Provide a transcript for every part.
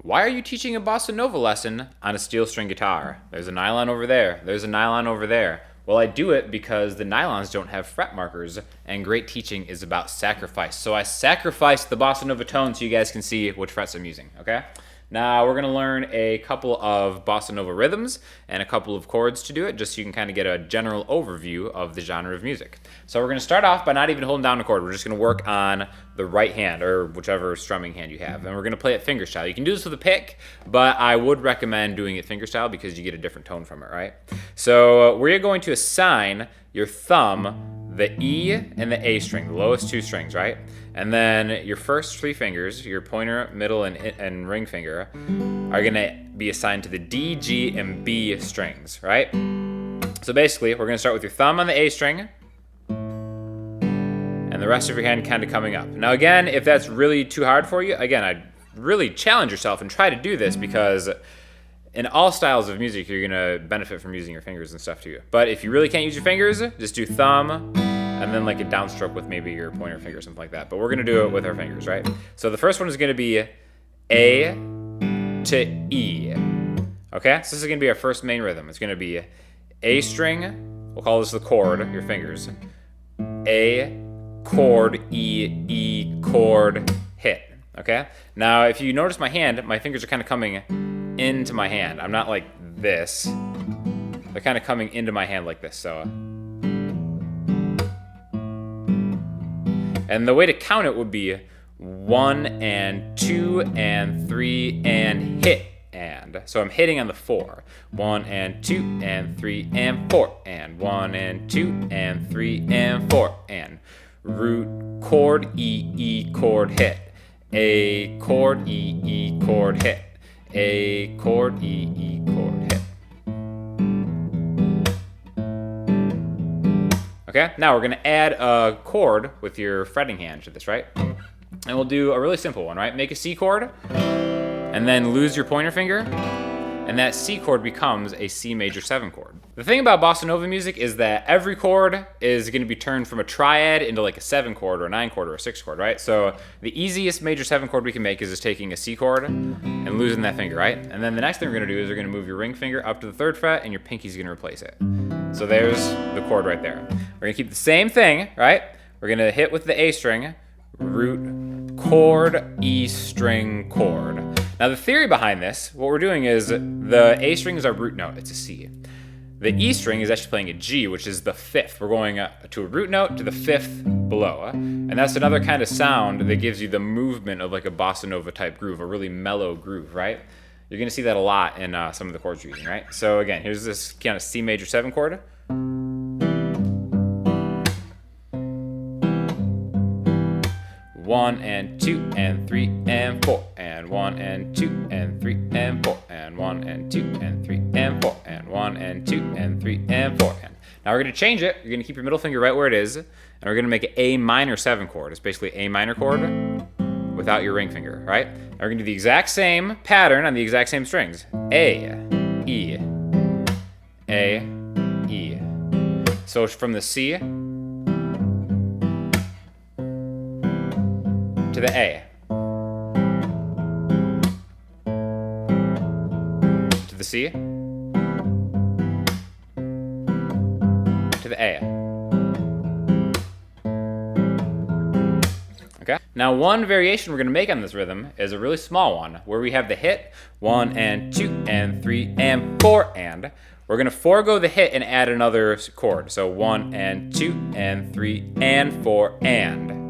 Why are you teaching a bossa nova lesson on a steel string guitar? There's a nylon over there. There's a nylon over there. Well, I do it because the nylons don't have fret markers, and great teaching is about sacrifice. So I sacrificed the bossa nova tone so you guys can see which frets I'm using, okay? Now we're gonna learn a couple of bossa nova rhythms and a couple of chords to do it, just so you can kind of get a general overview of the genre of music. So we're gonna start off by not even holding down a chord. We're just gonna work on the right hand, or whichever strumming hand you have, and we're gonna play it fingerstyle. You can do this with a pick, but I would recommend doing it fingerstyle because you get a different tone from it, right? So we're going to assign your thumb the E and the A string, the lowest two strings, right? And then your first three fingers, your pointer, middle, and ring finger, are gonna be assigned to the D, G, and B strings, right? So basically, we're gonna start with your thumb on the A string, and the rest of your hand kind of coming up. Now again, if that's really too hard for you, again, I'd really challenge yourself and try to do this, because in all styles of music, you're gonna benefit from using your fingers and stuff too. But if you really can't use your fingers, just do thumb, and then like a downstroke with maybe your pointer finger or something like that. But we're gonna do it with our fingers, right? So the first one is gonna be A to E. Okay, so this is gonna be our first main rhythm. It's gonna be A string, we'll call this the chord, your fingers. A, chord, E, E, chord, hit, okay? Now, if you notice my hand, my fingers are kind of coming into my hand. I'm not like this. They're kind of coming into my hand like this, so. And the way to count it would be 1 and 2 and 3 and hit and. So I'm hitting on the 4. 1 and 2 and 3 and 4 and 1 and 2 and 3 and 4 and root chord E E chord hit. A chord E E chord hit. A chord E E chord hit. Okay, now we're gonna add a chord with your fretting hand to this, right? And we'll do a really simple one, right? Make a C chord, and then lose your pointer finger, and that C chord becomes a C major 7 chord. The thing about bossa nova music is that every chord is gonna be turned from a triad into like a 7 chord or a 9 chord or a 6 chord, right? So the easiest major 7 chord we can make is just taking a C chord and losing that finger, right? And then the next thing we're gonna do is we're gonna move your ring finger up to the 3rd fret, and your pinky's gonna replace it. So there's the chord right there. We're gonna keep the same thing, right? We're gonna hit with the A string, root, chord, E string, chord. Now the theory behind this, what we're doing is the A string is our root note, it's a C. The E string is actually playing a G, which is the 5th. We're going to a root note to the 5th below. And that's another kind of sound that gives you the movement of like a bossa nova type groove, a really mellow groove, right? You're gonna see that a lot in some of the chords you're using, right? So again, here's this kind of C major 7 chord. 1 and 2 and 3 and 4 and 1 and 2 and 3 and 4 and 1 and 2 and 3 and 4 and 1 and 2 and 3 and 4 and now we're gonna change it. You're gonna keep your middle finger right where it is, and we're gonna make an A minor 7 chord. It's basically A minor chord without your ring finger, right? Now we're gonna do the exact same pattern on the exact same strings. A, E, A, E. So from the C to the A, to the C, to the A. Okay. Now one variation we're going to make on this rhythm is a really small one, where we have the hit 1 and 2 and 3 and 4 and. We're going to forego the hit and add another chord. So 1 and 2 and 3 and 4 and.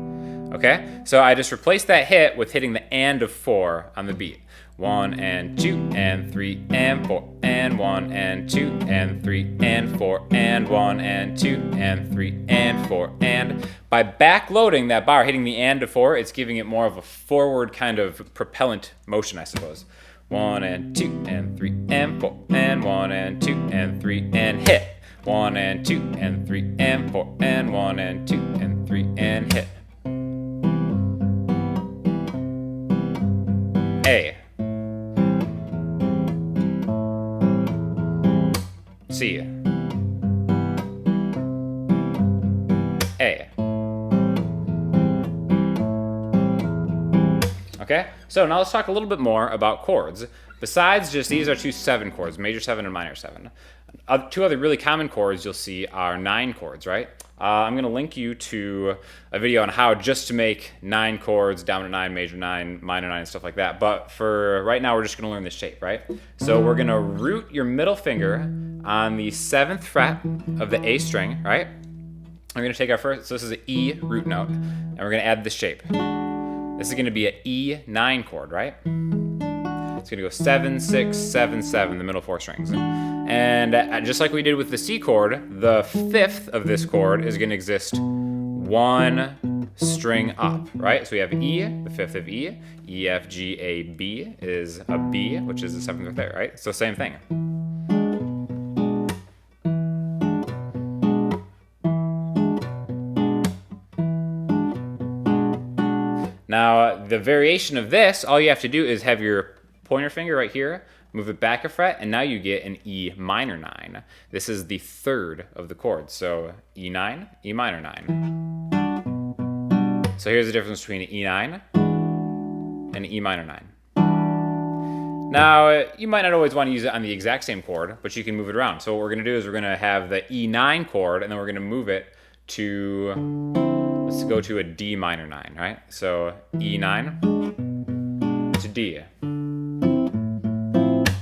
Okay, so I just replaced that hit with hitting the and of 4 on the beat. 1 and 2 and 3 and 4 and 1 and 2 and 3 and 4 and 1 and 2 and 3 and 4 and. By backloading that bar, hitting the and of 4, it's giving it more of a forward kind of propellant motion, I suppose. 1 and 2 and 3 and 4 and 1 and 2 and 3 and hit. 1 and 2 and 3 and 4 and 1 and 2 and 3 and hit. A, C, A. Okay, so now let's talk a little bit more about chords. Besides just these are two 7 chords, major 7 and minor 7. Two other really common chords you'll see are 9 chords, right? I'm going to link you to a video on how just to make 9 chords, dominant 9, major 9, minor 9, and stuff like that. But for right now, we're just going to learn the shape, right? So we're going to root your middle finger on the 7th fret of the A string, right? We're going to take our first, so this is an E root note, and we're going to add the shape. This is going to be an E9 chord, right? It's going to go 7, 6, 7, 7, the middle 4 strings. And just like we did with the C chord, the 5th of this chord is going to exist 1 string up, right? So we have E, the 5th of E, E, F, G, A, B is a B, which is the 7th right there, right? So same thing. Now, the variation of this, all you have to do is have your pointer finger right here, move it back a fret, and now you get an E minor 9. This is the 3rd of the chords, so E9, E minor 9. So here's the difference between an E9 and an E minor 9. Now, you might not always want to use it on the exact same chord, but you can move it around. So what we're going to do is we're going to have the E9 chord, and then we're going to move it to, let's go to a D minor 9, right? So E9 to D.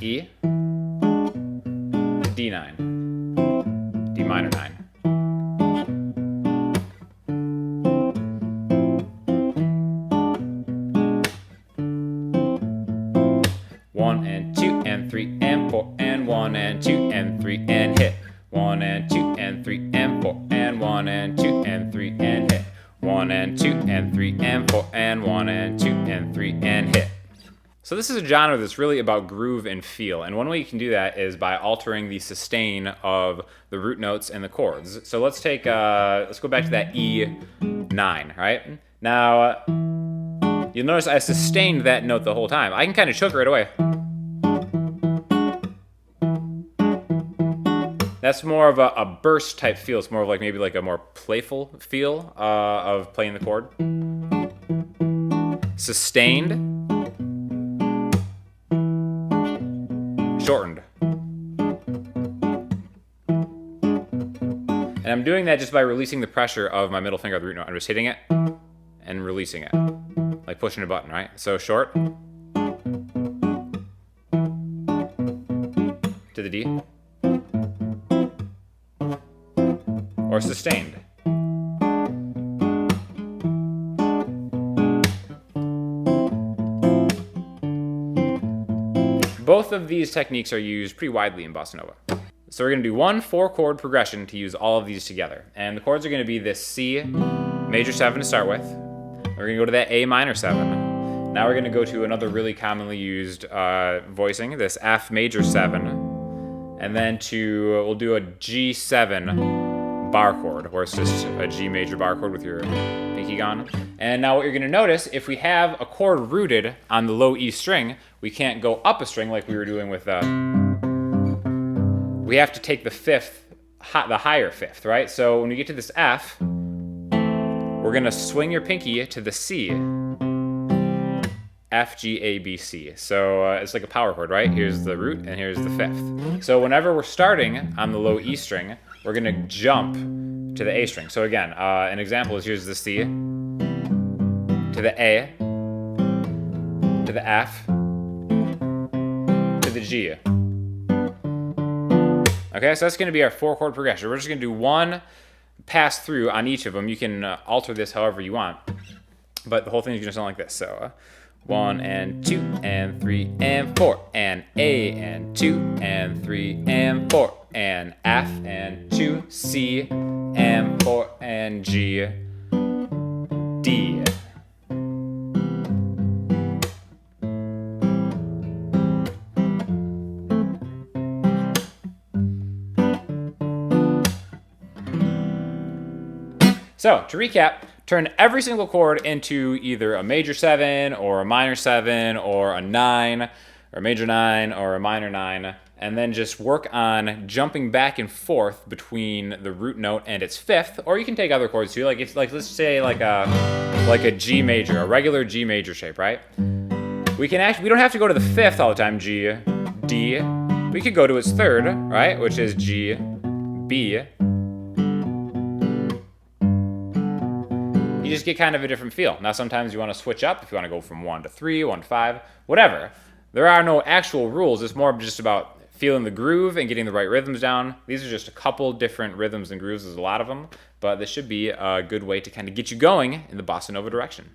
E to D9, D minor 9. One and 2 and 3 and 4 and 1 and 2 and 3 and hit. 1 and 2 and 3 and 4 and 1 and 2 and 3 and hit. 1 and 2 and 3 and 4 and 1 and 2 and 3 and hit. So this is a genre that's really about groove and feel, and one way you can do that is by altering the sustain of the root notes and the chords. So let's take, let's go back to that E9, right? Now, you'll notice I sustained that note the whole time. I can kind of choke right away. That's more of a burst type feel. It's more of like maybe like a more playful feel of playing the chord. Sustained. Shortened. And I'm doing that just by releasing the pressure of my middle finger on the root note. I'm just hitting it and releasing it, like pushing a button, right? So short to the D, or sustained. Both of these techniques are used pretty widely in bossa nova. So we're going to do one 4-chord progression to use all of these together. And the chords are going to be this C major 7 to start with. We're going to go to that A minor 7. Now we're going to go to another really commonly used voicing, this F major 7. And then we'll do a G7 bar chord, where it's just a G major bar chord with your pinky gone. And now what you're going to notice, if we have a chord rooted on the low E string, we can't go up a string like we were doing with we have to take the 5th, the higher 5th, right? So when we get to this F, we're going to swing your pinky to the C. F, G, A, B, C. So it's like a power chord, right? Here's the root and here's the 5th. So whenever we're starting on the low E string, we're going to jump to the A string. So again, an example is here's the C, to the A, to the F, to the G. Okay, so that's going to be our 4-chord progression. We're just going to do one pass through on each of them. You can alter this however you want, but the whole thing is going to sound like this. So 1 and 2 and 3 and 4 and A and 2 and 3 and 4 and F and 2, C and 4 and G, D. So, to recap, turn every single chord into either a major 7 or a minor 7 or a 9 or a major 9 or a minor 9, and then just work on jumping back and forth between the root note and its 5th, or you can take other chords too, like let's say like a like a G major, a regular G major shape, right? We don't have to go to the 5th all the time, G, D. We could go to its 3rd, right? Which is G, B. You just get kind of a different feel. Now sometimes you want to switch up if you want to go from 1 to 3, 1 to 5, whatever. There are no actual rules. It's more just about feeling the groove and getting the right rhythms down. These are just a couple different rhythms and grooves. There's a lot of them, but this should be a good way to kind of get you going in the bossa nova direction.